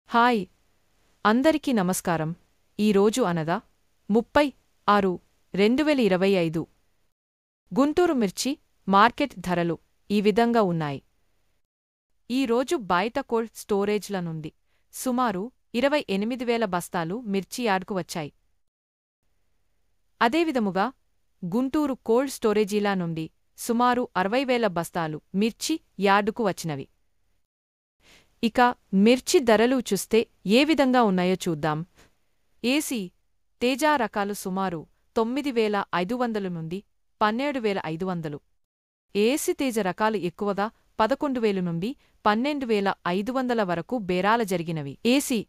Hi అందరికీ నమస్కారం. ఈరోజు అనగా 30/6/2025 గుంటూరు మిర్చి మార్కెట్ ధరలు ఈ విధంగా ఉన్నాయి. ఈరోజు బయట కోల్డ్ స్టోరేజ్ల నుండి సుమారు 28,000 బస్తాలు మిర్చి యార్డుకు వచ్చాయి. అదేవిధముగా గుంటూరు కోల్డ్ స్టోరేజీల నుండి సుమారు 60,000 బస్తాలు మిర్చి యార్డుకు వచ్చినవి. ఇక మిర్చి ధరలు చూస్తే ఏ విధంగా ఉన్నాయో చూద్దాం. ఏసీ తేజ రకాలు సుమారు 9,500 నుండి 17,500. ఏసీ తేజ రకాలు ఎక్కువగా 11,000 నుండి 12,500 వరకు బేరాల జరిగినవి. ఏసీ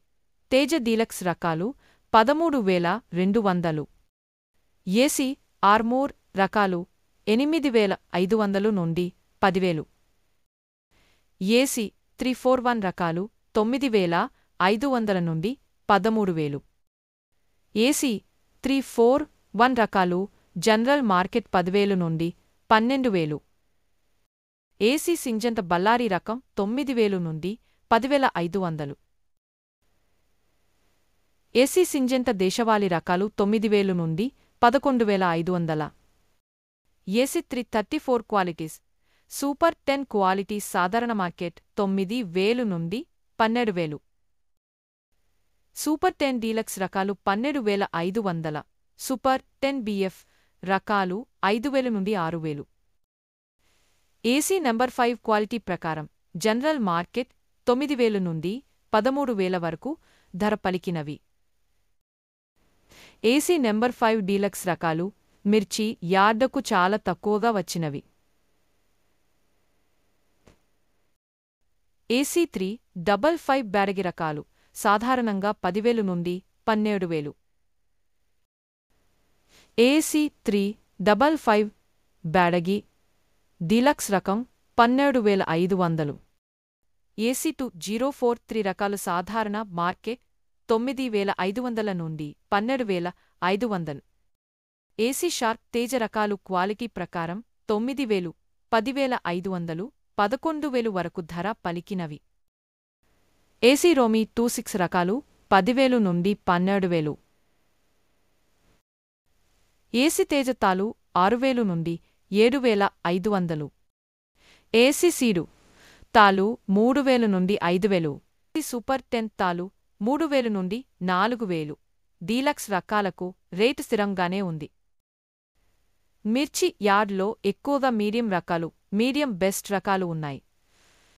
తేజ డీలక్స్ రకాలు 13,200. ఏసీ ఆర్మూర్ రకాలు 8,500 నుండి 10,000. ఏసీ 341 రకాలు 9,500 నుండి 13,000. ఏసీ 341 రకాలు జనరల్ మార్కెట్ 10,000 నుండి 12,000. ఏసీ సింజంత బళ్ళారి రకం 9,000 నుండి 10,500. ఏసీ సింజంత దేశవాళీ రకాలు 9,000 నుండి 11,500. ఏసీ 334 క్వాలిటీస్ సూపర్ 10 క్వాలిటీ సాధారణ మార్కెట్ 9,000 నుండి 12,000. సూపర్ 10 డీలక్స్ రకాలు 12,500. సూపర్ 10 బిఎఫ్ రకాలు 5,000 నుండి 6,000. ఏసీ నంబర్ 5 క్వాలిటీ ప్రకారం జనరల్ మార్కెట్ 9,000 నుండి 13,000 వరకు ధర పలికినవి. ఏసీ నంబర్ 5 డీలక్స్ రకాలు మిర్చి యార్డుకు చాలా తక్కువగా వచ్చినవి. ఏసీ 355 బ్యాడగి రకాలు సాధారణంగా 10,000 నుండి 17,000. ఏసీ 355 బ్యాడగి డీలక్స్ రకం 12,500. ఏసీ 2043 రకాలు సాధారణ మార్కెట్ 9,500 నుండి 12,500. ఏసీ షార్ప్ తేజ రకాలు క్వాలిటీ ప్రకారం 9,000, 10,500, 11,000 వరకు ధర పలికినవి. ఏసీ రోమీ 26 రకాలు 10,000 నుండి 12,000. ఏసీ తేజ తాలు 6,000 నుండి 7,500. ఏసీ సీడు తాలు 3,000 నుండి 5,000. ఏసీ సూపర్ 10 తాలు 3,000 నుండి 4,000. డీలక్స్ రకాలకు రేటు స్థిరంగానే ఉంది. మిర్చి యార్డ్లో ఎక్కువగా మీడియం రకాలు, మీడియం బెస్ట్ రకాలు ఉన్నాయి.